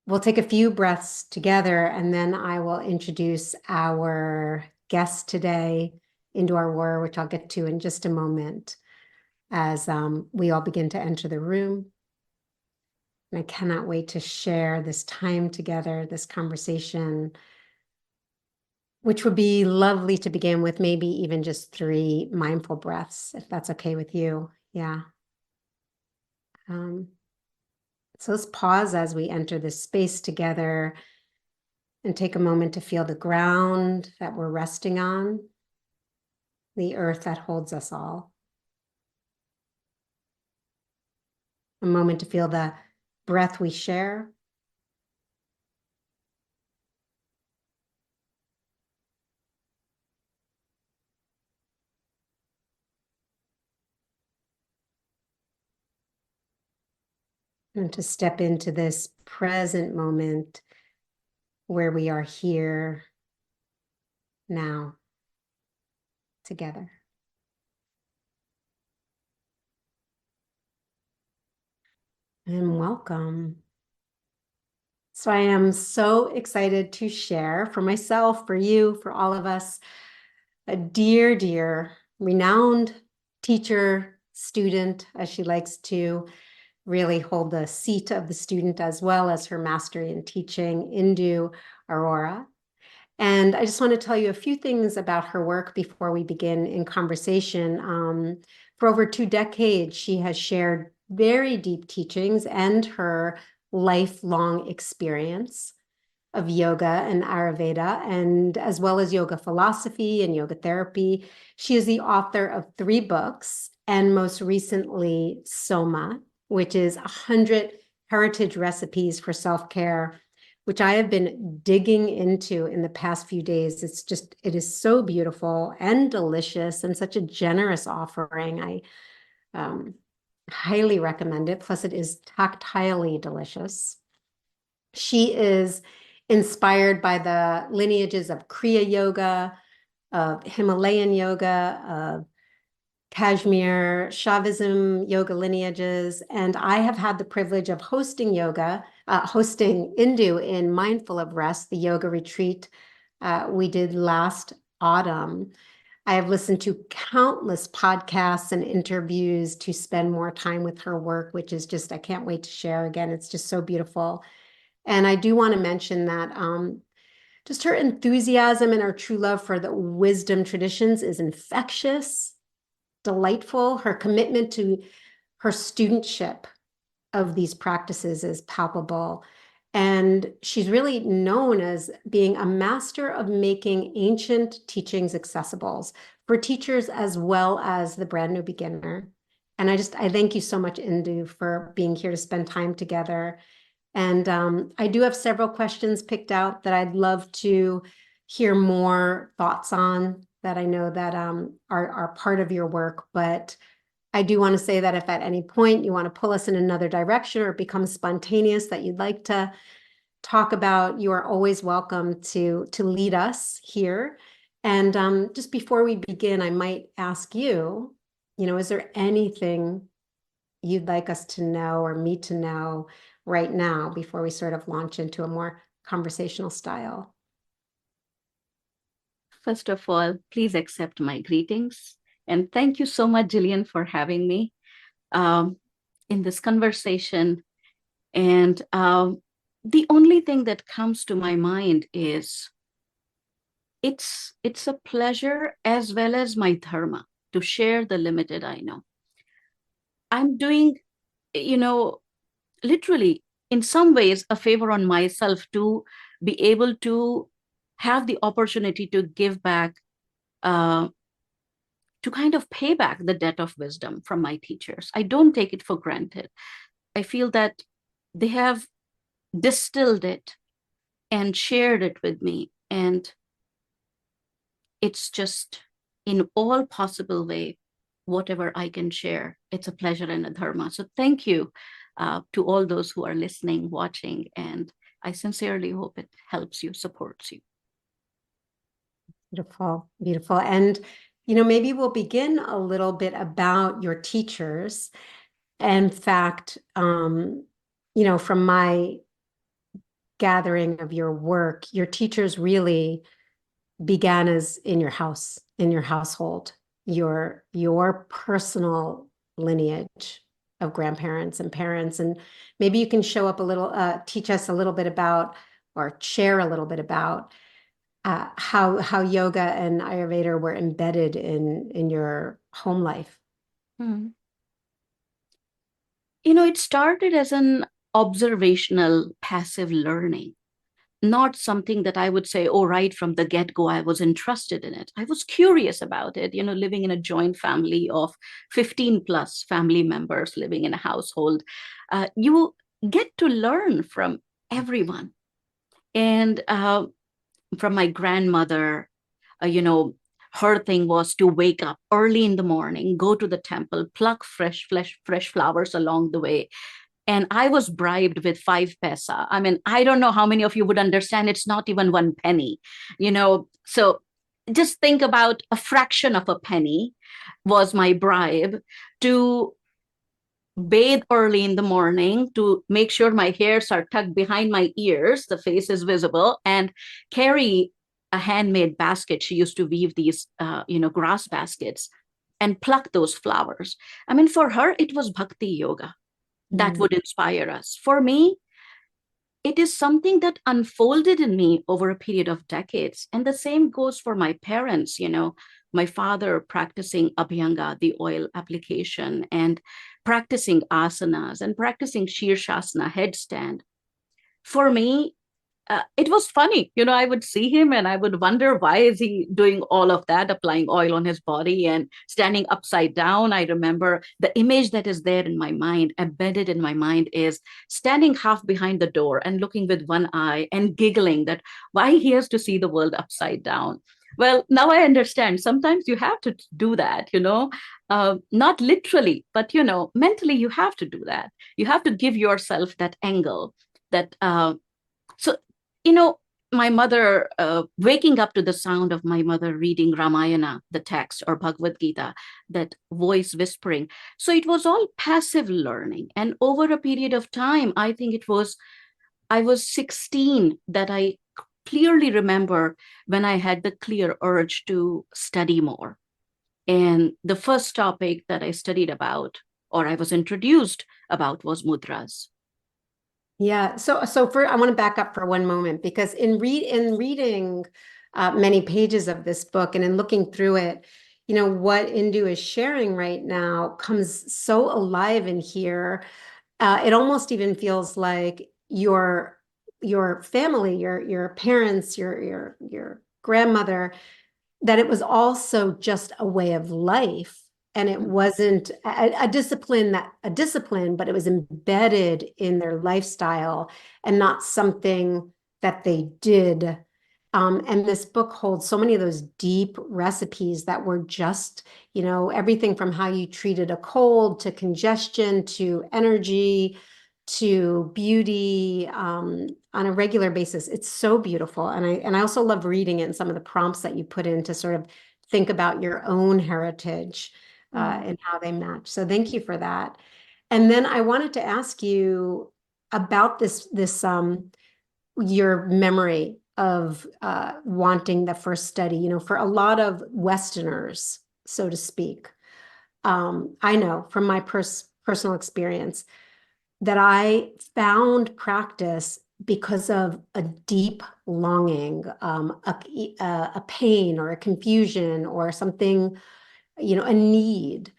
we'll take a few breaths together, and then I will introduce our guest today, Indu Arora, which I'll get to in just a moment as we all begin to enter the room. And I cannot wait to share this time together, this conversation, which would be lovely to begin with maybe even just 3 mindful breaths, if that's okay with you. Yeah. So let's pause as we enter this space together and take a moment to feel the ground that we're resting on, the earth that holds us all. A moment to feel the breath we share. And to step into this present moment where we are here now together. And welcome. So I am so excited to share for myself, for you, for all of us, a dear, dear, renowned teacher, student, as she likes to really hold the seat of the student, as well as her mastery in teaching, Indu Arora. And I just want to tell you a few things about her work before we begin in conversation. For over 2 decades, she has shared very deep teachings and her lifelong experience of yoga and Ayurveda, and as well as yoga philosophy and yoga therapy. She is the author of 3 books, and most recently, SOMA, which is 100 heritage recipes for self-care, which I have been digging into in the past few days. It is so beautiful and delicious and such a generous offering. I highly recommend it. Plus, it is tactilely delicious. She is inspired by the lineages of Kriya Yoga, of Himalayan Yoga, of Kashmir, Shaivism yoga lineages, and I have had the privilege of hosting Indu in Mindful of Rest, the yoga retreat we did last autumn. I have listened to countless podcasts and interviews to spend more time with her work, which is just, I can't wait to share again. It's just so beautiful. And I do want to mention that just her enthusiasm and her true love for the wisdom traditions is infectious, delightful. Her commitment to her studentship of these practices is palpable. And she's really known as being a master of making ancient teachings accessible for teachers as well as the brand new beginner. And I thank you so much, Indu, for being here to spend time together. And I do have several questions picked out that I'd love to hear more thoughts on that I know that are part of your work. But I do want to say that if at any point you want to pull us in another direction or it becomes spontaneous that you'd like to talk about, you are always welcome to lead us here. And just before we begin, I might ask you, is there anything you'd like us to know or me to know right now before we sort of launch into a more conversational style? First of all, please accept my greetings. And thank you so much, Jillian, for having me in this conversation. And the only thing that comes to my mind is it's a pleasure as well as my dharma to share the limited I know. I'm doing, literally in some ways a favor on myself to be able to have the opportunity to give back, to kind of pay back the debt of wisdom from my teachers. I don't take it for granted. I feel that they have distilled it and shared it with me. And it's just in all possible way, whatever I can share, it's a pleasure and a dharma. So thank you to all those who are listening, watching, and I sincerely hope it helps you, supports you. Beautiful, beautiful. And, maybe we'll begin a little bit about your teachers. In fact, from my gathering of your work, your teachers really began as in your house, in your household, your personal lineage of grandparents and parents. And maybe you can show up a little, teach us a little bit about, or share a little bit about how yoga and Ayurveda were embedded in your home life. Hmm. It started as an observational passive learning, not something that I would say, oh, right from the get-go, I was interested in it. I was curious about it, living in a joint family of 15 plus family members living in a household. You get to learn from everyone. And from my grandmother, her thing was to wake up early in the morning, go to the temple, pluck fresh flowers along the way. And I was bribed with 5 paisa. I mean, I don't know how many of you would understand. It's not even 1 penny, So just think about a fraction of a penny was my bribe to bathe early in the morning, to make sure my hairs are tucked behind my ears, the face is visible, and carry a handmade basket. She used to weave these, grass baskets and pluck those flowers. I mean, for her, it was bhakti yoga that would inspire us. For me, it is something that unfolded in me over a period of decades. And the same goes for my parents, my father practicing abhyanga, the oil application, and practicing asanas and practicing shirshasana, headstand. For me, it was funny. I would see him and I would wonder, why is he doing all of that, applying oil on his body and standing upside down? I remember the image that is there in my mind, embedded in my mind, is standing half behind the door and looking with one eye and giggling that why he has to see the world upside down. Well, now I understand. Sometimes you have to do that, not literally, but, mentally you have to do that. You have to give yourself that angle that, so, you know, my mother, waking up to the sound of my mother reading Ramayana, the text, or Bhagavad Gita, that voice whispering. So it was all passive learning. And over a period of time, I think I was 16 that I clearly remember when I had the clear urge to study more. And the first topic that I studied about, or I was introduced about, was mudras. Yeah. So I want to back up for one moment, because in reading many pages of this book and in looking through it, what Indu is sharing right now comes so alive in here. It almost even feels like your family, your parents, your grandmother, that it was also just a way of life, and it wasn't a discipline, but it was embedded in their lifestyle and not something that they did. And this book holds so many of those deep recipes that were just, everything from how you treated a cold to congestion to energy to beauty, on a regular basis. It's so beautiful. And I also love reading it, and some of the prompts that you put in to sort of think about your own heritage and how they match. So thank you for that. And then I wanted to ask you about this your memory of wanting the first study. For a lot of Westerners, so to speak, I know from my personal experience that I found practice because of a deep longing, a pain or a confusion or something, a need.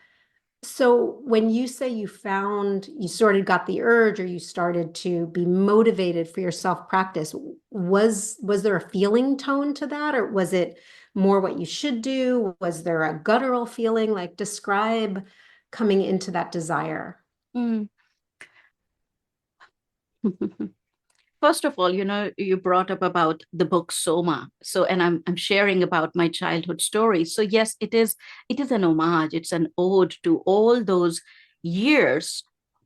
So when you say you sort of got the urge, or you started to be motivated for your self-practice, was there a feeling tone to that, or was it more what you should do? Was there a guttural feeling? Like, describe coming into that desire. Mm. First of all, you brought up about the book Soma. So, and I'm sharing about my childhood stories. So yes, it is an homage. It's an ode to all those years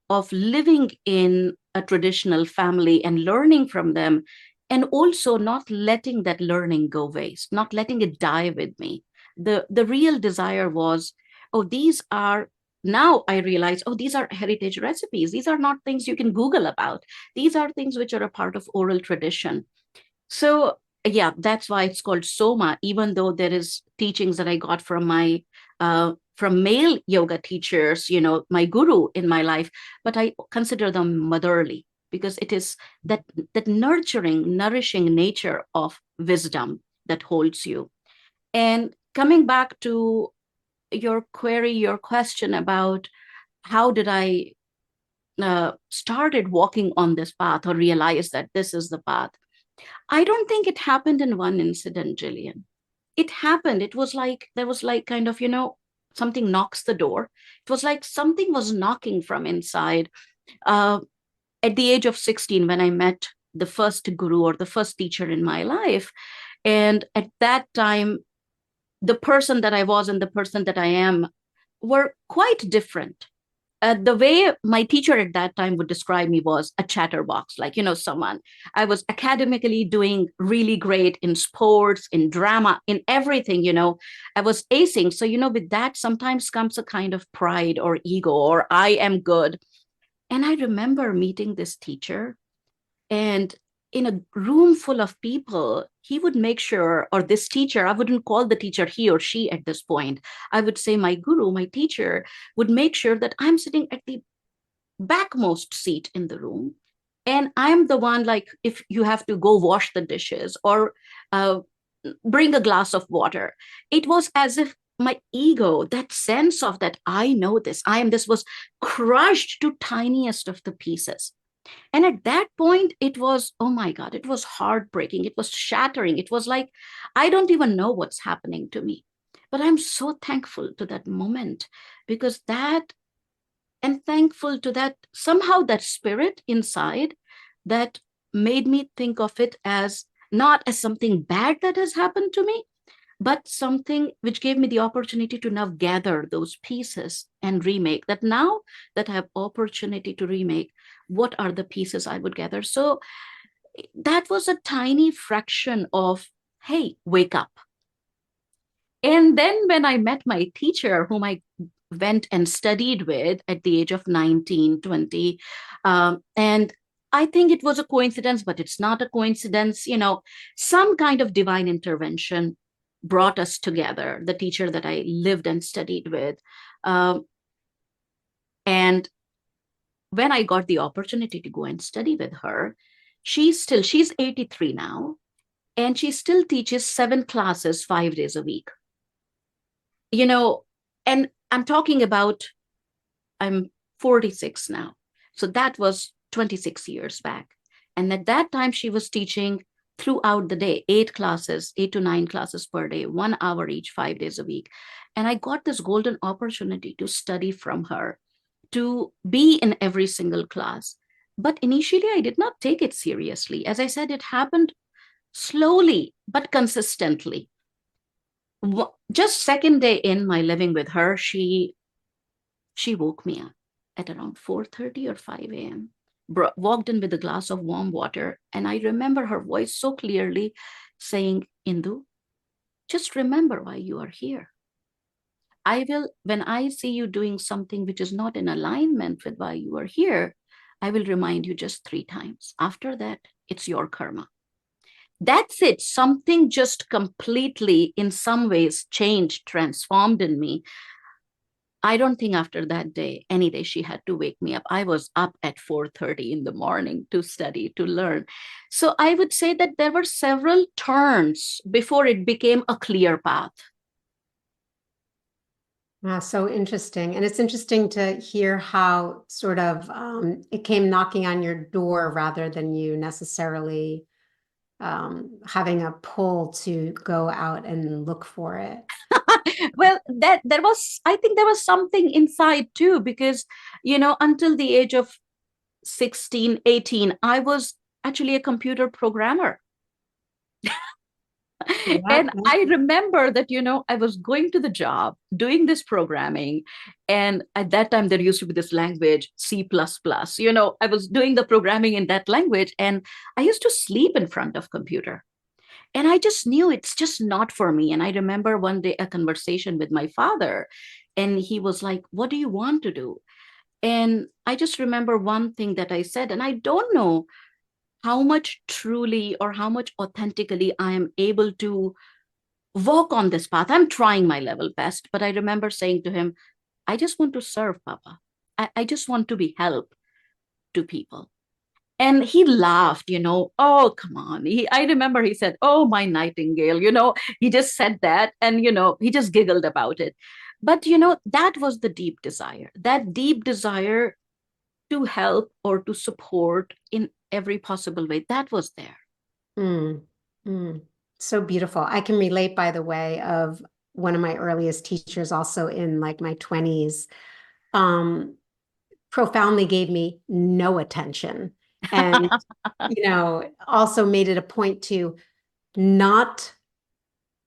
of living in a traditional family and learning from them, and also not letting that learning go waste, not letting it die with me. The real desire was, oh, these are now I realize, oh, these are heritage recipes. These are not things you can Google about. These are things which are a part of oral tradition. So yeah, that's why it's called SOMA, even though there is teachings that I got from my from male yoga teachers, my guru in my life, but I consider them motherly because it is that nurturing, nourishing nature of wisdom that holds you. And coming back to your query, your question about how did I started walking on this path or realize that this is the path. I don't think it happened in one incident, Jillian. It happened. It was like, there was like kind of, something knocks the door. It was like something was knocking from inside. Uh, at the age of 16, when I met the first guru or the first teacher in my life. And at that time, the person that I was and the person that I am were quite different. The way my teacher at that time would describe me was a chatterbox, like, someone. I was academically doing really great in sports, in drama, in everything, I was acing. So, with that sometimes comes a kind of pride or ego, or I am good. And I remember meeting this teacher, and in a room full of people, he would make sure, or this teacher, I wouldn't call the teacher he or she at this point. I would say my guru, my teacher, would make sure that I'm sitting at the backmost seat in the room. And I'm the one, like, if you have to go wash the dishes or bring a glass of water, it was as if my ego, that sense of that I know this, I am this, was crushed to tiniest of the pieces. And at that point, it was, oh my God, it was heartbreaking. It was shattering. It was like, I don't even know what's happening to me. But I'm so thankful to that moment because and thankful to that, somehow that spirit inside that made me think of it as not as something bad that has happened to me, but something which gave me the opportunity to now gather those pieces and remake that. Now that I have opportunity to remake, what are the pieces I would gather? So that was a tiny fraction of, hey, wake up. And then when I met my teacher, whom I went and studied with at the age of 19, 20, and I think it was a coincidence, but it's not a coincidence, some kind of divine intervention brought us together, the teacher that I lived and studied with. And when I got the opportunity to go and study with her, she's 83 now, and she still teaches 7 classes 5 days a week. And I'm talking about, I'm 46 now. So that was 26 years back. And at that time, she was teaching throughout the day, 8 to 9 classes per day, 1 hour each, 5 days a week. And I got this golden opportunity to study from her, to be in every single class. But initially, I did not take it seriously. As I said, it happened slowly, but consistently. Just second day in my living with her, she woke me up at around 4:30 or 5 a.m., walked in with a glass of warm water. And I remember her voice so clearly saying, Indu, just remember why you are here. When I see you doing something which is not in alignment with why you are here, I will remind you just 3 times. After that, it's your karma. That's it. Something just completely, in some ways, changed, transformed in me. I don't think after that day, any day, she had to wake me up. I was up at 4:30 in the morning to study, to learn. So I would say that there were several turns before it became a clear path. Wow, so interesting. And it's interesting to hear how sort of it came knocking on your door rather than you necessarily having a pull to go out and look for it. Well, I think there was something inside too, because, until the age of 16, 18, I was actually a computer programmer. And I remember that, I was going to the job, doing this programming. And at that time, there used to be this language, C++. I was doing the programming in that language, and I used to sleep in front of computer. And I just knew it's just not for me. And I remember one day a conversation with my father. And he was like, what do you want to do? And I just remember one thing that I said, and I don't know how much truly or how much authentically I am able to walk on this path. I'm trying my level best, but I remember saying to him, I just want to serve, Papa. I just want to be help to people. And he laughed, oh, come on. I remember he said, oh, my nightingale, he just said that and, he just giggled about it. But, that was the deep desire, that deep desire to help or to support in every possible way. That was there. Mm, mm. So beautiful. I can relate, by the way, of one of my earliest teachers, also in like my 20s, profoundly gave me no attention. And, also made it a point to not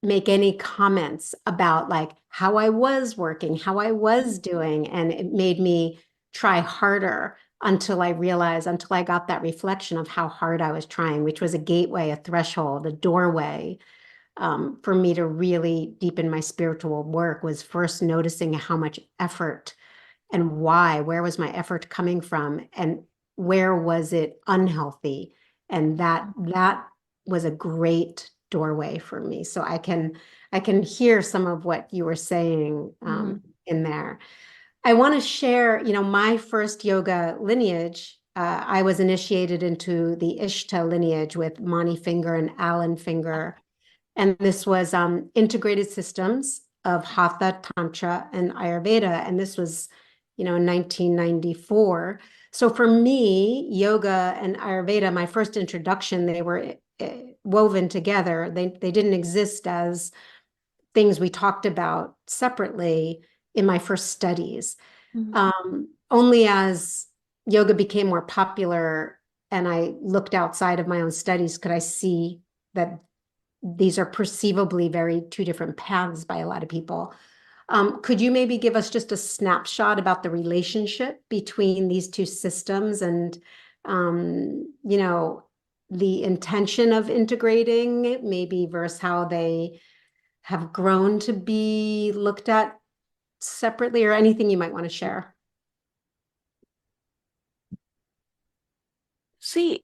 make any comments about like how I was working, how I was doing. And it made me try harder until I got that reflection of how hard I was trying, which was a gateway, a threshold, a doorway, for me to really deepen my spiritual work, was first noticing how much effort and where was my effort coming from, and where was it unhealthy. And that was a great doorway for me. So I can hear some of what you were saying in there. I want to share, my first yoga lineage. I was initiated into the Ishta lineage with Mani Finger and Alan Finger. And this was integrated systems of Hatha, Tantra, and Ayurveda. And this was, in 1994. So for me, yoga and Ayurveda, my first introduction, they were woven together. They didn't exist as things we talked about separately in my first studies. Only as yoga became more popular and I looked outside of my own studies could I see that these are perceivably very two different paths by a lot of people. Could you maybe give us just a snapshot about the relationship between these two systems and, the intention of integrating it, maybe versus how they have grown to be looked at separately, or anything you might want to share? See,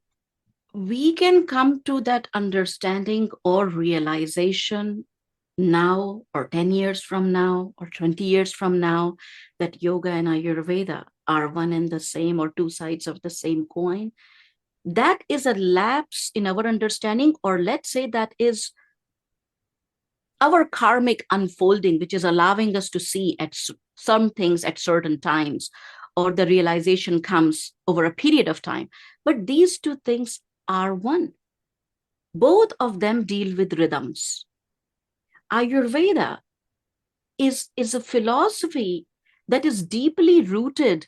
we can come to that understanding or realization now, or 10 years from now, or 20 years from now, that yoga and Ayurveda are one and the same, or two sides of the same coin. That is a lapse in our understanding, or let's say that is our karmic unfolding, which is allowing us to see at some things at certain times, or the realization comes over a period of time. But these two things are one. Both of them deal with rhythms. Ayurveda is a philosophy that is deeply rooted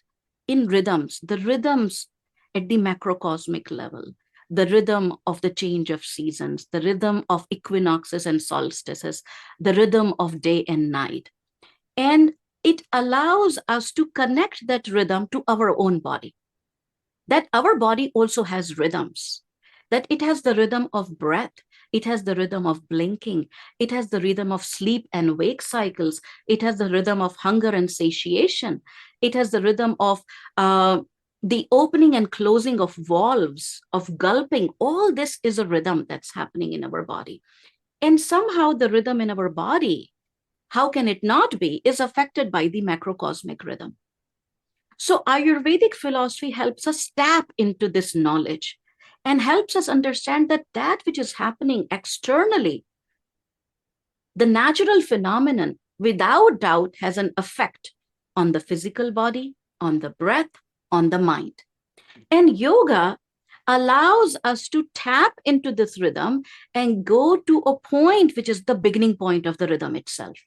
in rhythms, the rhythms at the macrocosmic level, the rhythm of the change of seasons, the rhythm of equinoxes and solstices, the rhythm of day and night. And it allows us to connect that rhythm to our own body, that our body also has rhythms, that it has the rhythm of breath, it has the rhythm of blinking, it has the rhythm of sleep and wake cycles, it has the rhythm of hunger and satiation, it has the rhythm of the opening and closing of valves, of gulping. All this is a rhythm that's happening in our body. And somehow the rhythm in our body, how can it not be, is affected by the macrocosmic rhythm. So Ayurvedic philosophy helps us tap into this knowledge and helps us understand that that which is happening externally, the natural phenomenon, without doubt has an effect on the physical body, on the breath, on the mind. And yoga allows us to tap into this rhythm and go to a point which is the beginning point of the rhythm itself.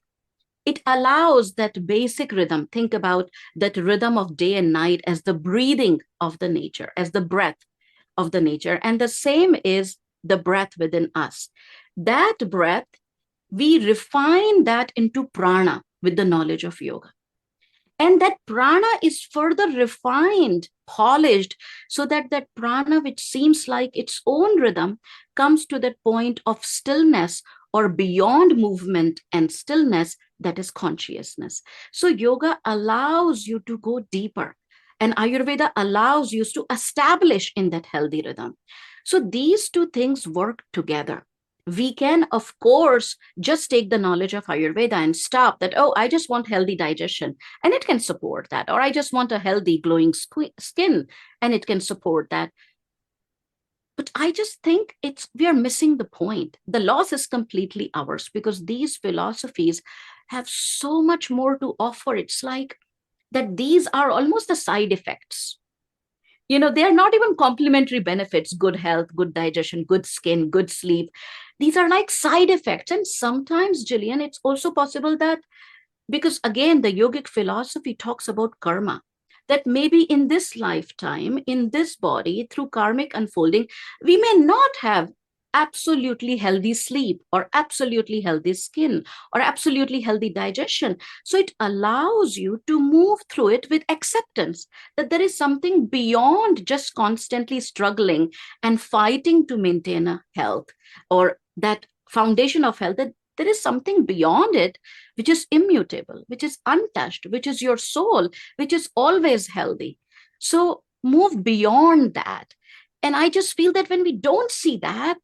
It allows that basic rhythm. Think about that rhythm of day and night as the breathing of the nature, as the breath of the nature. And the same is the breath within us. That breath, we refine that into prana with the knowledge of yoga. And that prana is further refined, polished, so that that prana, which seems like its own rhythm, comes to that point of stillness or beyond movement and stillness, that is consciousness. So yoga allows you to go deeper, and Ayurveda allows you to establish in that healthy rhythm. So these two things work together. We can, of course, just take the knowledge of Ayurveda and stop that, oh, I just want healthy digestion, and it can support that. Or I just want a healthy, glowing skin, and it can support that. But I just think we are missing the point. The loss is completely ours because these philosophies have so much more to offer. It's like that these are almost the side effects. They are not even complementary benefits: good health, good digestion, good skin, good sleep. These are like side effects. And sometimes, Jillian, it's also possible that, because again, the yogic philosophy talks about karma, that maybe in this lifetime, in this body, through karmic unfolding, we may not have absolutely healthy sleep or absolutely healthy skin or absolutely healthy digestion. So it allows you to move through it with acceptance that there is something beyond just constantly struggling and fighting to maintain a health, or that foundation of health, that there is something beyond it which is immutable, which is untouched, which is your soul, which is always healthy. So move beyond that. And I just feel that when we don't see that,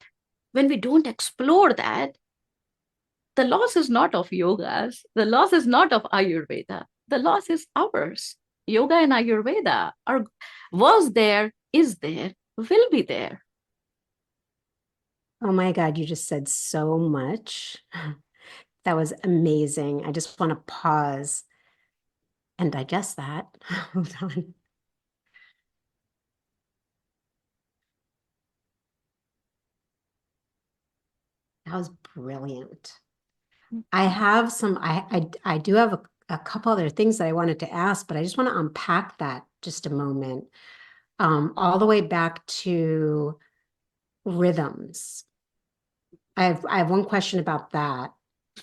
when we don't explore that, the loss is not of yogas, the loss is not of Ayurveda, the loss is ours. Yoga and Ayurveda was there, is there, will be there. Oh my God, you just said so much. That was amazing. I just want to pause and digest that. Hold on. That was brilliant. I have I do have a couple other things that I wanted to ask, but I just want to unpack that just a moment. All the way back to rhythms. I have one question about that.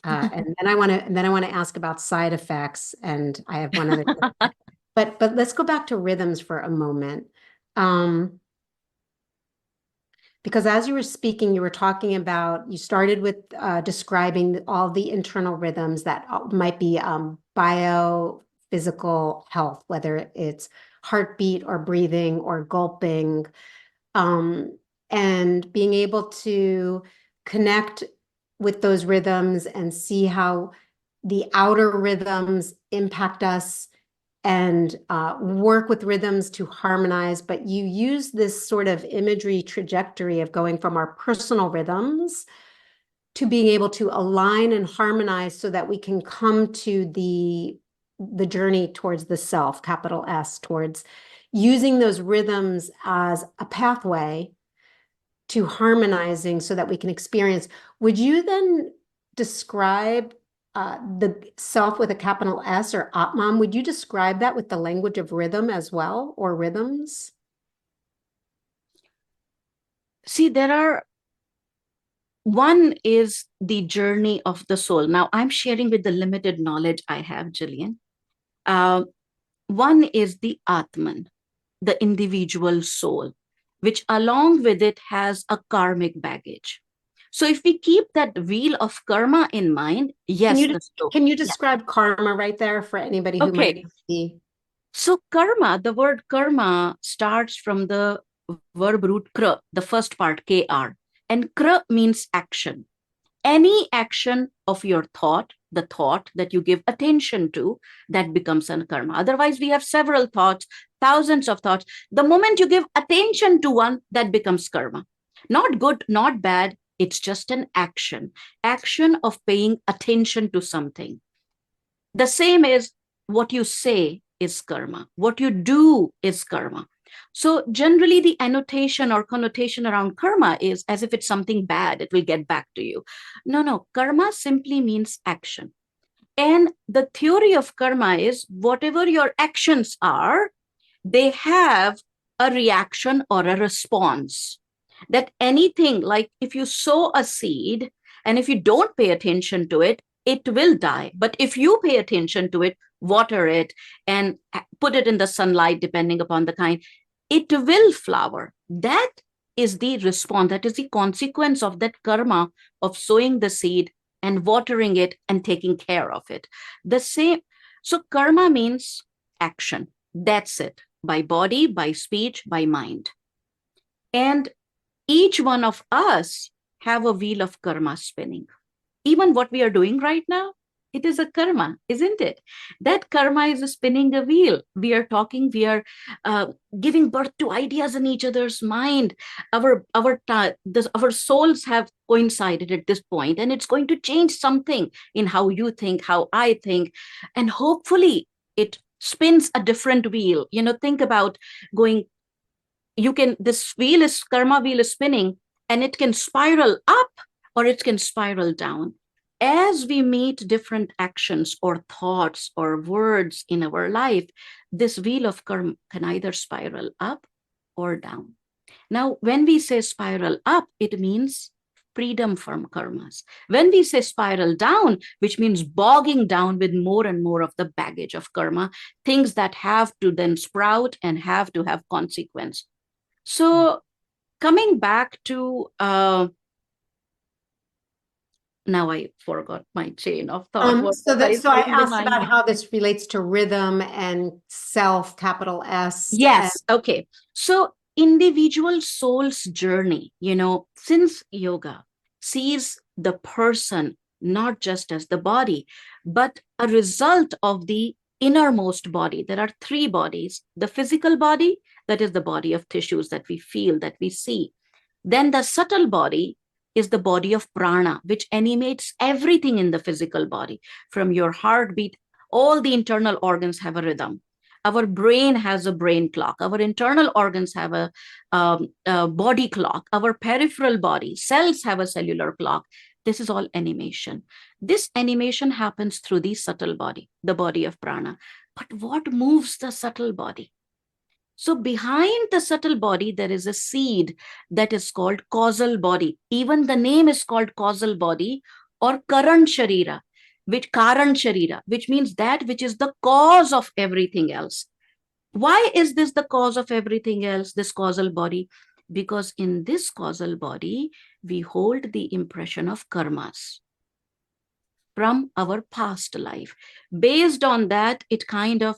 And then I want to ask about side effects, and I have one other but let's go back to rhythms for a moment. Because as you were speaking, you were talking about, you started with describing all the internal rhythms that might be biophysical health, whether it's heartbeat or breathing or gulping, and being able to connect with those rhythms and see how the outer rhythms impact us, and work with rhythms to harmonize. But you use this sort of imagery trajectory of going from our personal rhythms to being able to align and harmonize so that we can come to the journey towards the self, capital S, towards using those rhythms as a pathway to harmonizing so that we can experience. Would you then describe the self with a capital S, or Atman? Would you describe that with the language of rhythm as well, or rhythms? See, one is the journey of the soul. Now, I'm sharing with the limited knowledge I have, Jillian. One is the Atman, the individual soul, which along with it has a karmic baggage. So if we keep that wheel of karma in mind, yes. Can you describe karma right there for anybody who might be? So karma, the word karma starts from the verb root kra, the first part, kr. And kra means action. Any action of your thought, the thought that you give attention to, that becomes a karma. Otherwise, we have several thoughts, thousands of thoughts. The moment you give attention to one, that becomes karma. Not good, not bad. It's just an action of paying attention to something. The same is what you say is karma. What you do is karma. So generally the annotation or connotation around karma is as if it's something bad, it will get back to you. No, karma simply means action. And the theory of karma is whatever your actions are, they have a reaction or a response. That anything, like if you sow a seed and if you don't pay attention to it, it will die. But if you pay attention to it, water it, and put it in the sunlight, depending upon the kind, it will flower. That is the response, that is the consequence of that karma of sowing the seed and watering it and taking care of it. The same. So karma means action. That's it. By body, by speech, by mind. And each one of us have a wheel of karma spinning. Even what we are doing right now, it is a karma, isn't it? That karma is spinning a wheel. We are talking, we are giving birth to ideas in each other's mind. Our souls have coincided at this point, and it's going to change something in how you think, how I think, and hopefully it spins a different wheel. Think about going. This wheel is karma wheel is spinning, and it can spiral up or it can spiral down. As we meet different actions or thoughts or words in our life, this wheel of karma can either spiral up or down. Now, when we say spiral up, it means freedom from karmas. When we say spiral down, which means bogging down with more and more of the baggage of karma, things that have to then sprout and have to have consequence. So coming back to, now I forgot my chain of thought. So I asked Remind about me. how this relates to rhythm and self, capital S. Yes. Okay. So individual soul's journey, since yoga sees the person not just as the body, but a result of the innermost body. There are three bodies: the physical body, that is the body of tissues that we feel, that we see. Then the subtle body is the body of prana, which animates everything in the physical body, from your heartbeat. All the internal organs have a rhythm. Our brain has a brain clock. Our internal organs have a body clock. Our peripheral body, cells have a cellular clock. This is all animation. This animation happens through the subtle body, the body of prana. But what moves the subtle body? So behind the subtle body, there is a seed that is called causal body. Even the name is called causal body or Karan Sharira, which means that which is the cause of everything else. Why is this the cause of everything else, this causal body? Because in this causal body, we hold the impression of karmas from our past life. Based on that, it kind of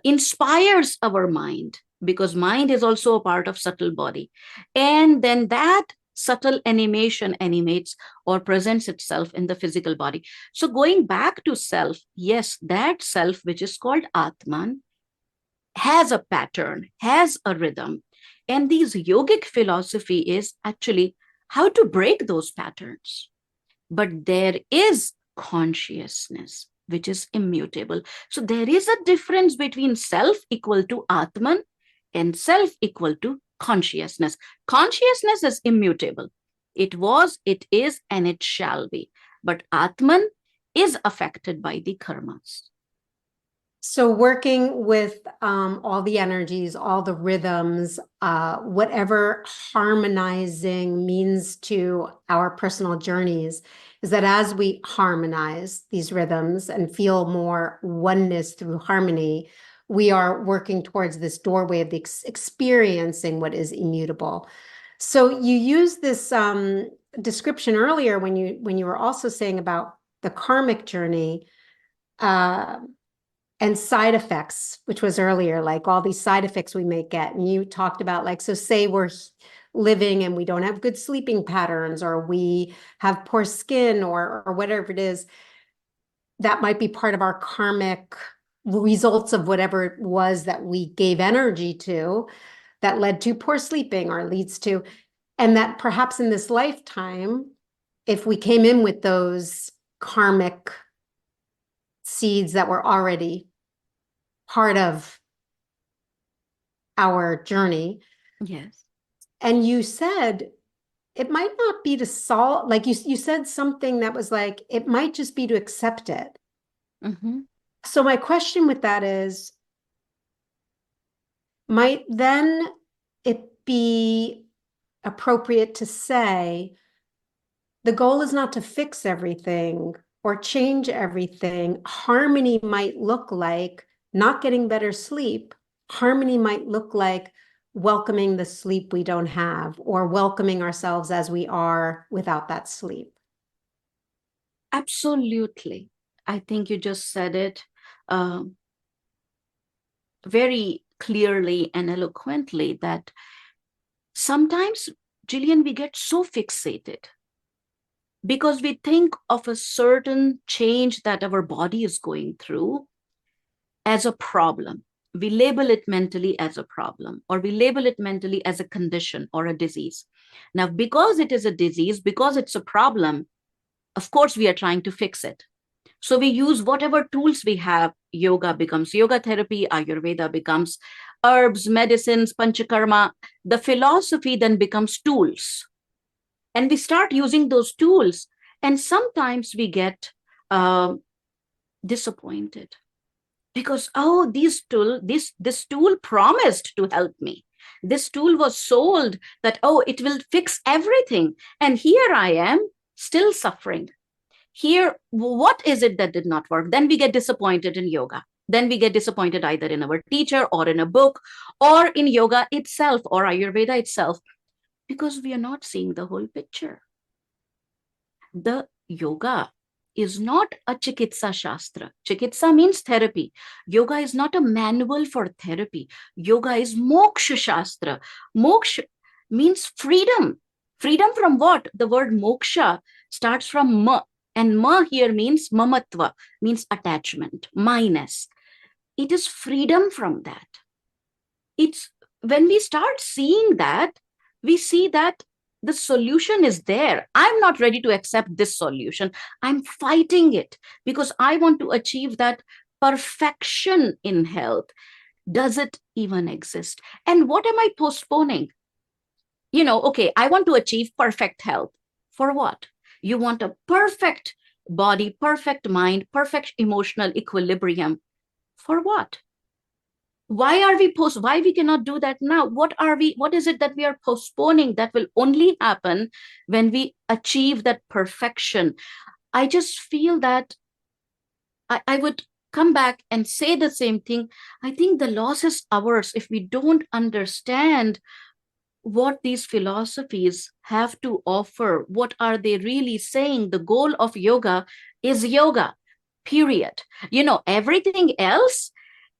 inspires our mind, because mind is also a part of subtle body. And then that subtle animation animates or presents itself in the physical body. So going back to self, yes, that self, which is called Atman, has a pattern, has a rhythm. And these yogic philosophy is actually how to break those patterns. But there is consciousness, which is immutable. So there is a difference between self equal to Atman and self equal to consciousness. Consciousness is immutable. It was, it is, and it shall be. But Atman is affected by the karmas. So working with all the energies, all the rhythms, whatever harmonizing means to our personal journeys, is that as we harmonize these rhythms and feel more oneness through harmony, we are working towards this doorway of experiencing what is immutable. So you used this description earlier when you were also saying about the karmic journey. And side effects, which was earlier, like all these side effects we may get. And you talked about, like, so say we're living and we don't have good sleeping patterns, or we have poor skin, or whatever it is, that might be part of our karmic results of whatever it was that we gave energy to that led to poor sleeping or leads to, and that perhaps in this lifetime, if we came in with those karmic seeds that were already part of our journey. Yes. And you said it might not be to solve, like you said something that was like, it might just be to accept it. Mm-hmm. So my question with that is, might then it be appropriate to say, the goal is not to fix everything or change everything. Harmony might look like not getting better sleep. Harmony might look like welcoming the sleep we don't have, or welcoming ourselves as we are without that sleep. Absolutely. I think you just said it very clearly and eloquently that sometimes, Jillian, we get so fixated because we think of a certain change that our body is going through as a problem. We label it mentally as a problem, or we label it mentally as a condition or a disease. Now, because it is a disease, because it's a problem, of course, we are trying to fix it. So we use whatever tools we have. Yoga becomes yoga therapy, Ayurveda becomes herbs, medicines, panchakarma. The philosophy then becomes tools. And we start using those tools. And sometimes we get disappointed because, oh, this tool promised to help me. This tool was sold that, oh, it will fix everything. And here I am still suffering. Here, what is it that did not work? Then we get disappointed in yoga. Then we get disappointed either in our teacher or in a book or in yoga itself or Ayurveda itself, because we are not seeing the whole picture. The yoga is not a chikitsa shastra. Chikitsa means therapy. Yoga is not a manual for therapy. Yoga is moksha shastra. Moksha means freedom. Freedom from what? The word moksha starts from ma, and ma here means mamatva, means attachment, minus. It is freedom from that. It's when we start seeing that, we see that the solution is there. I'm not ready to accept this solution. I'm fighting it because I want to achieve that perfection in health. Does it even exist? And what am I postponing? Okay, I want to achieve perfect health. For what? You want a perfect body, perfect mind, perfect emotional equilibrium. For what? Why we cannot do that now? What is it that we are postponing that will only happen when we achieve that perfection? I just feel that I would come back and say the same thing. I think the loss is ours if we don't understand what these philosophies have to offer. What are they really saying? The goal of yoga is yoga, period. Everything else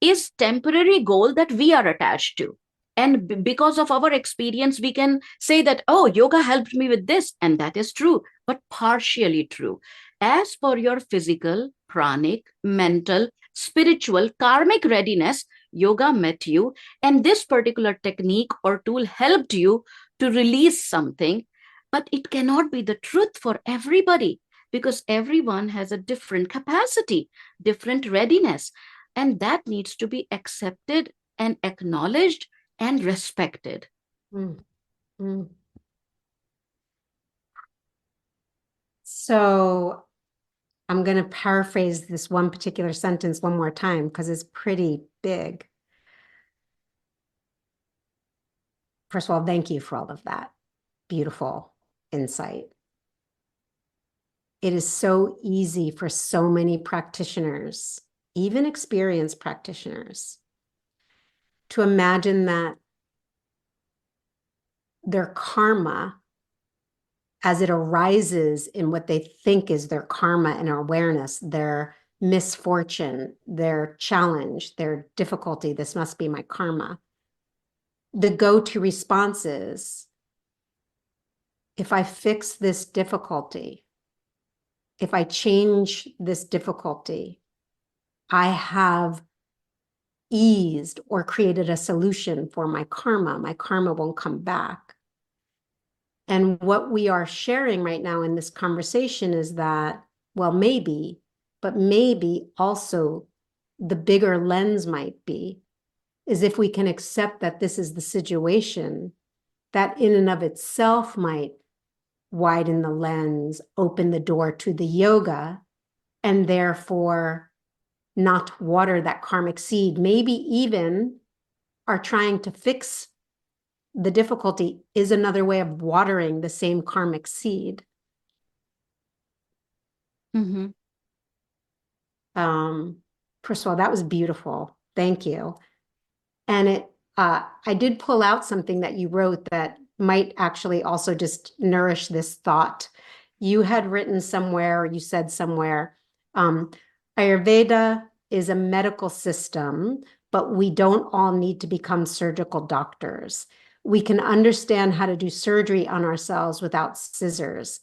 is temporary goal that we are attached to. And because of our experience, we can say that, oh, yoga helped me with this. And that is true, but partially true. As for your physical, pranic, mental, spiritual, karmic readiness, yoga met you. And this particular technique or tool helped you to release something. But it cannot be the truth for everybody because everyone has a different capacity, different readiness. And that needs to be accepted and acknowledged and respected. Mm. Mm. So I'm going to paraphrase this one particular sentence one more time because it's pretty big. First of all, thank you for all of that beautiful insight. It is so easy for so many practitioners, even experienced practitioners, to imagine that their karma, as it arises in what they think is their karma and awareness, their misfortune, their challenge, their difficulty, this must be my karma. The go-to response is, if I fix this difficulty, if I change this difficulty, I have eased or created a solution for my karma won't come back. And what we are sharing right now in this conversation is that, well, maybe, but maybe also the bigger lens might be, is if we can accept that this is the situation, that in and of itself might widen the lens, open the door to the yoga, and therefore not water that karmic seed. Maybe even are trying to fix the difficulty is another way of watering the same karmic seed. Mm-hmm. First of all, that was beautiful. Thank you. And it I did pull out something that you wrote that might actually also just nourish this thought. You had written somewhere, you said somewhere, um, Ayurveda is a medical system, but we don't all need to become surgical doctors. We can understand how to do surgery on ourselves without scissors.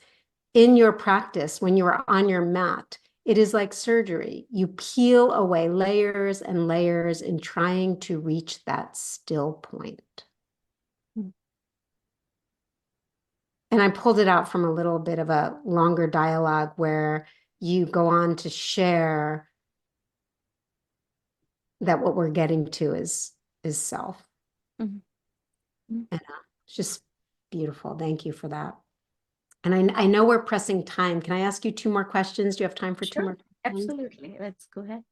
In your practice, when you are on your mat, it is like surgery. You peel away layers and layers in trying to reach that still point. And I pulled it out from a little bit of a longer dialogue where you go on to share that what we're getting to is self. Mm-hmm. And it's just beautiful. Thank you for that. And I know we're pressing time. Can I ask you two more questions? Do you have time for two more questions? Absolutely. Let's go ahead.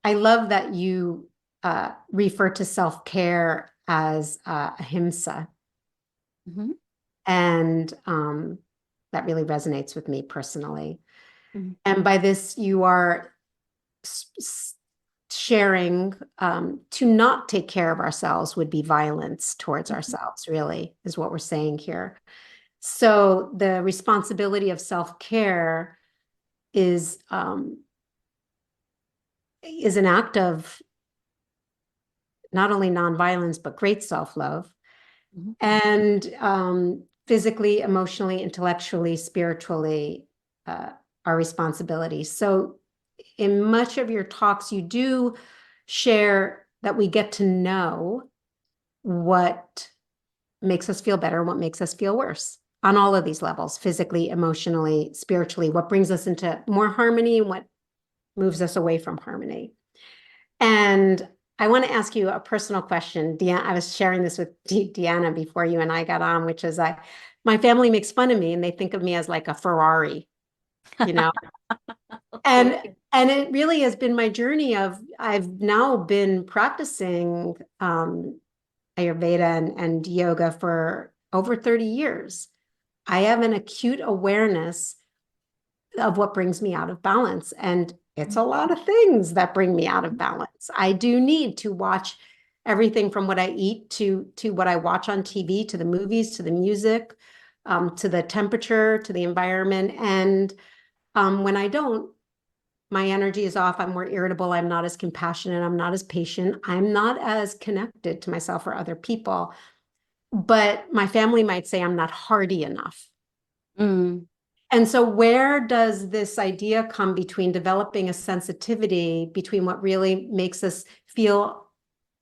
I love that you refer to self-care as ahimsa. Mm-hmm. And that really resonates with me personally. Mm-hmm. And by this, you are sharing to not take care of ourselves would be violence towards ourselves, really, is what we're saying here. So the responsibility of self-care is an act of not only nonviolence, but great self-love. Mm-hmm. And physically, emotionally, intellectually, spiritually, our responsibility. So in much of your talks, you do share that we get to know what makes us feel better, what makes us feel worse on all of these levels, physically, emotionally, spiritually, what brings us into more harmony and what moves us away from harmony. And I want to ask you a personal question. I was sharing this with Deanna before you and I got on, which is my family makes fun of me and they think of me as like a Ferrari, you know? Okay. And it really has been my journey of I've now been practicing Ayurveda and yoga for over 30 years. I have an acute awareness of what brings me out of balance. And it's a lot of things that bring me out of balance. I do need to watch everything from what I eat to what I watch on TV, to the movies, to the music, to the temperature, to the environment. And when I don't, my energy is off. I'm more irritable. I'm not as compassionate. I'm not as patient. I'm not as connected to myself or other people. But my family might say I'm not hardy enough. Mm. And so where does this idea come between developing a sensitivity between what really makes us feel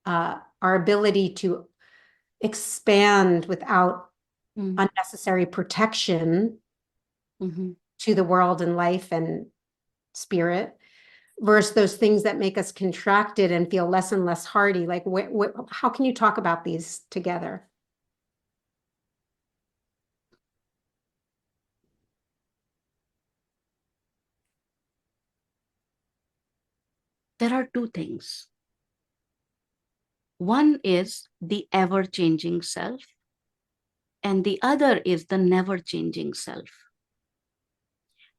our ability to expand without unnecessary protection Mm-hmm. to the world and life and spirit versus those things that make us contracted and feel less and less hardy? Like, how can you talk about these together? There are two things. One is the ever-changing self, and the other is the never-changing self.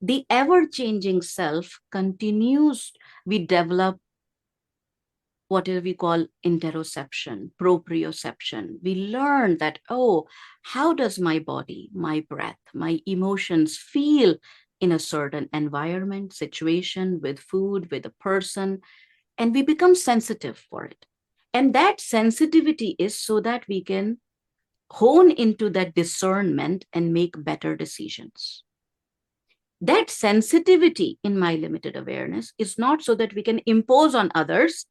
The ever-changing self continues, we develop what we call interoception, proprioception. We learn that, oh, how does my body, my breath, my emotions feel in a certain environment, situation, with food, with a person, and we become sensitive for it. And that sensitivity is so that we can hone into that discernment and make better decisions. That sensitivity in my limited awareness is not so that we can impose on others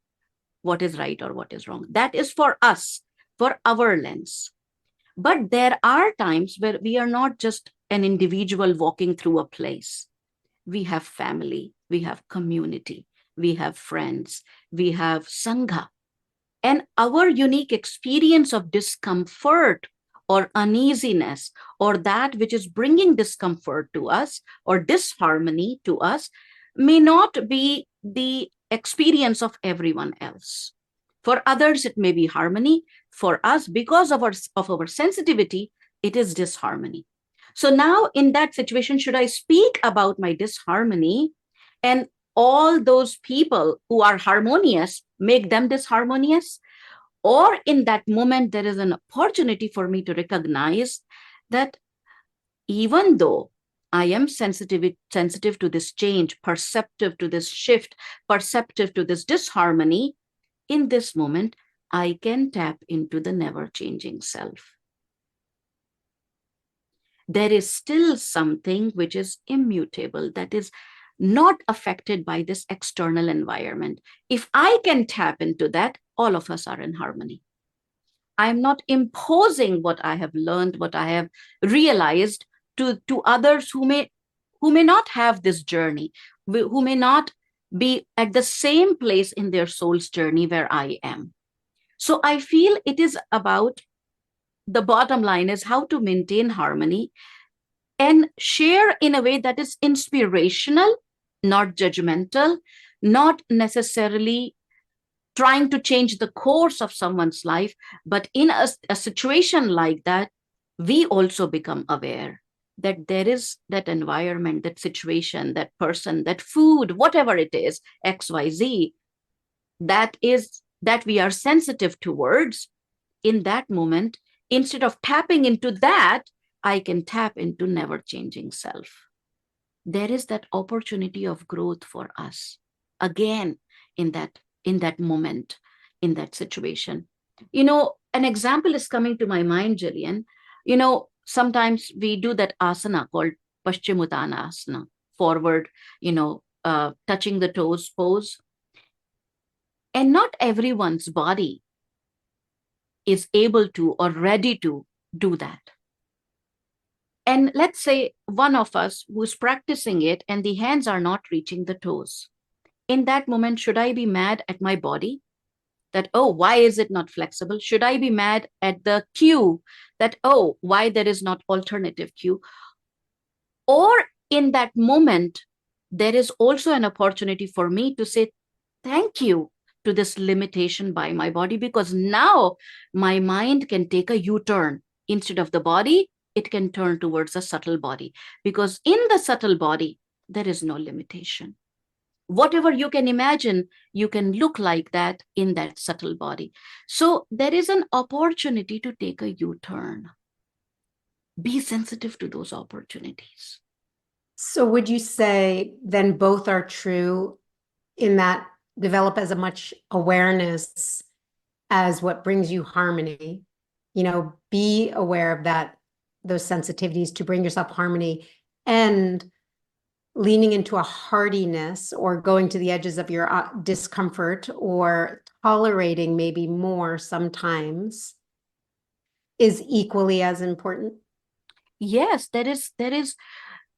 what is right or what is wrong. That is for us, for our lens. But there are times where we are not just an individual walking through a place. We have family, we have community, we have friends, we have sangha. And our unique experience of discomfort or uneasiness or that which is bringing discomfort to us or disharmony to us may not be the experience of everyone else. For others, it may be harmony. For us, because of our sensitivity, it is disharmony. So now in that situation, should I speak about my disharmony and all those people who are harmonious make them disharmonious? Or in that moment, there is an opportunity for me to recognize that even though I am sensitive to this change, perceptive to this shift, perceptive to this disharmony, in this moment, I can tap into the never changing self. There is still something which is immutable, that is not affected by this external environment. If I can tap into that, all of us are in harmony. I'm not imposing what I have learned, what I have realized to others who may not have this journey, who may not be at the same place in their soul's journey where I am. So I feel it is about, the bottom line is how to maintain harmony and share in a way that is inspirational, not judgmental, not necessarily trying to change the course of someone's life. But in a situation like that, we also become aware that there is that environment, that situation, that person, that food, whatever it is, XYZ, that we are sensitive towards. In that moment, instead of tapping into that, I can tap into never changing self. There is that opportunity of growth for us again in that moment, in that situation. An example is coming to my mind, Jillian. Sometimes we do that asana called Paschimottanasana, forward, touching the toes pose. And not everyone's body is able to or ready to do that. And let's say one of us who's practicing it and the hands are not reaching the toes. In that moment, should I be mad at my body that, oh, why is it not flexible? Should I be mad at the cue that, oh, why there is not alternative cue? Or in that moment, there is also an opportunity for me to say thank you to this limitation by my body, because now my mind can take a U-turn. Instead of the body, it can turn towards a subtle body, because in the subtle body, there is no limitation. Whatever you can imagine, you can look like that in that subtle body. So there is an opportunity to take a U-turn. Be sensitive to those opportunities. So would you say then both are true, in that develop as much awareness as what brings you harmony? Be aware of those sensitivities to bring yourself harmony, and leaning into a hardiness or going to the edges of your discomfort or tolerating maybe more sometimes is equally as important. Yes, there is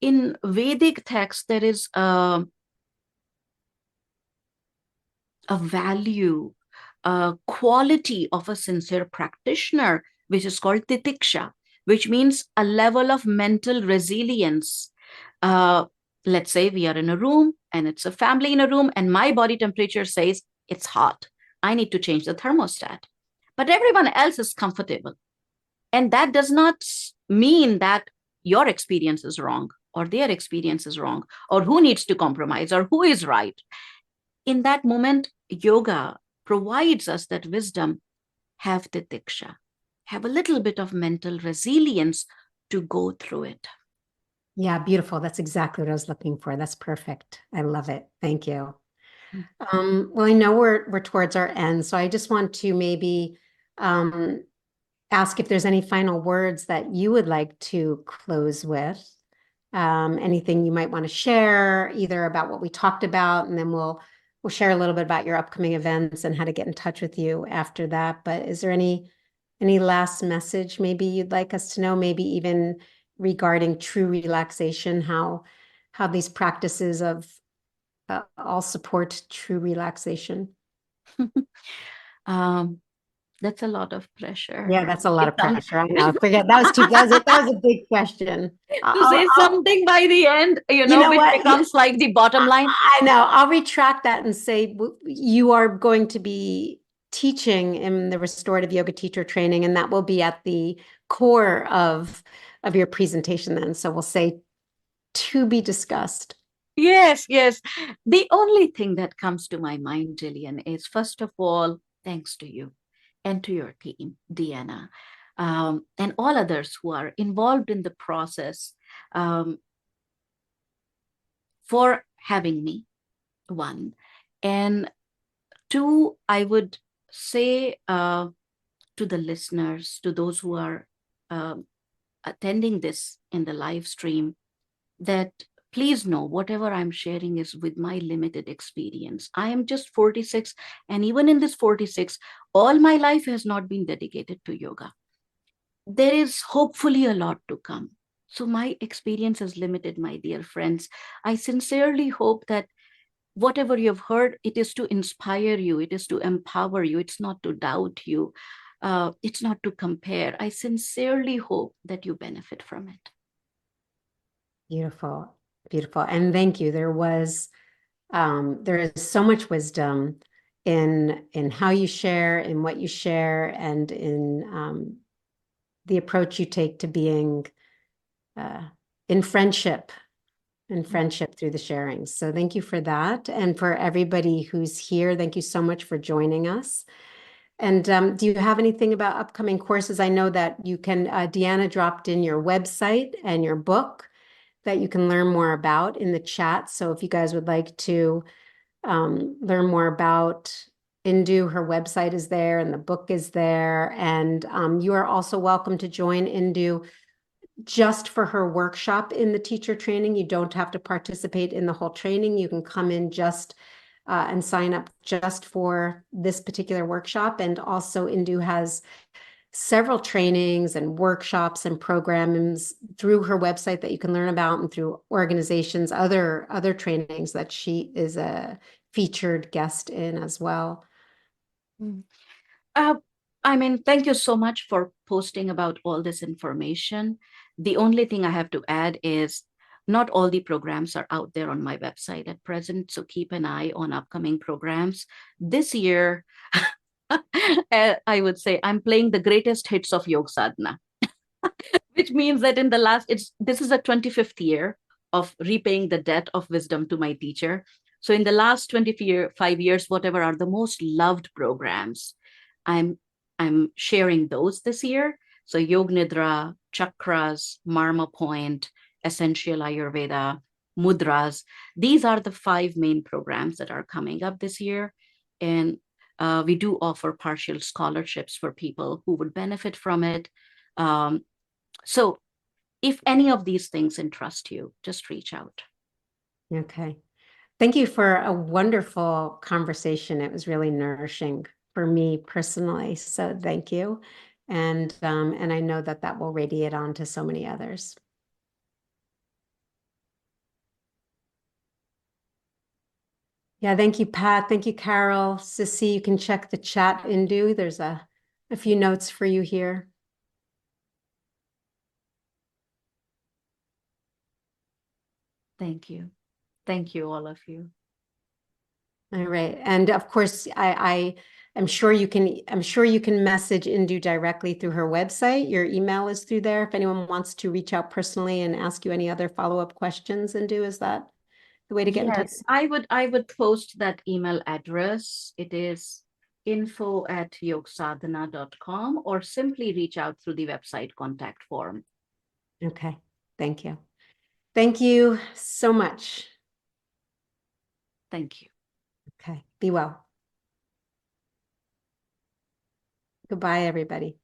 in Vedic text, there is a value, a quality of a sincere practitioner, which is called titiksha, which means a level of mental resilience. Let's say we are in a room and it's a family in a room and my body temperature says it's hot. I need to change the thermostat. But everyone else is comfortable. And that does not mean that your experience is wrong or their experience is wrong, or who needs to compromise or who is right. In that moment, yoga provides us that wisdom. Have titiksha, have a little bit of mental resilience to go through it. Yeah, beautiful. That's exactly what I was looking for. That's perfect. I love it. Thank you. Well, I know we're towards our end, so I just want to maybe ask if there's any final words that you would like to close with. Anything you might want to share, either about what we talked about, and then we'll share a little bit about your upcoming events and how to get in touch with you after that. But is there any last message maybe you'd like us to know, maybe even regarding true relaxation, how these practices of all support true relaxation? That's a lot of pressure. Yeah, that's a lot of pressure. I know. Forget that was a big question. To say something by the end, which becomes like the bottom line. I know. I'll retract that and say you are going to be teaching in the Restorative Yoga Teacher Training, and that will be at the core of your presentation then. So we'll say to be discussed. Yes, yes. The only thing that comes to my mind, Jillian, is first of all, thanks to you and to your team, Deanna, and all others who are involved in the process, um, for having me, one. And two, I would say to the listeners, to those who are um attending this in the live stream, that please know whatever I'm sharing is with my limited experience. I am just 46, and even in this 46, all my life has not been dedicated to yoga. There is hopefully a lot to come. So my experience is limited, my dear friends. I sincerely hope that whatever you've heard, it is to inspire you, it is to empower you, it's not to doubt you, it's not to compare. I sincerely hope that you benefit from it. Beautiful, beautiful. And thank you. There is so much wisdom in how you share, in what you share, and in the approach you take to being uh, in friendship through the sharing. So thank you for that. And for everybody who's here, thank you so much for joining us. And do you have anything about upcoming courses? I know that you can, Deanna dropped in your website and your book that you can learn more about in the chat. So if you guys would like to learn more about Indu, her website is there and the book is there. And you are also welcome to join Indu just for her workshop in the teacher training. You don't have to participate in the whole training. You can come in just and sign up just for this particular workshop. And also Indu has several trainings and workshops and programs through her website that you can learn about, and through organizations, other trainings that she is a featured guest in as well. Mm. Uh, I mean, thank you so much for posting about all this information. The only thing I have to add is not all the programs are out there on my website at present, so keep an eye on upcoming programs. This year, I would say I'm playing the greatest hits of Yog Sadhana, which means that in the last, this is the 25th year of repaying the debt of wisdom to my teacher. So in the last 25 years, whatever are the most loved programs, I'm I'm sharing those this year. So Yog Nidra, Chakras, Marma Point, Essential Ayurveda, Mudras. These are the five main programs that are coming up this year. And we do offer partial scholarships for people who would benefit from it. Um, so if any of these things interest you, just reach out. Okay. Thank you for a wonderful conversation. It was really nourishing for me personally. So thank you. And I know that that will radiate on to so many others. Yeah, thank you, Pat. Thank you, Carol. Sissy, you can check the chat, Indu. There's a few notes for you here. Thank you. Thank you, all of you. All right. And of course, I'm sure you can message Indu directly through her website. Your email is through there. If anyone wants to reach out personally and ask you any other follow-up questions, Indu, is that the way to get in touch? Yes, I would post that email address. It is info@yogsadhana.com, or simply reach out through the website contact form. Okay. Thank you. Thank you so much. Thank you. Okay. Be well. Goodbye, everybody.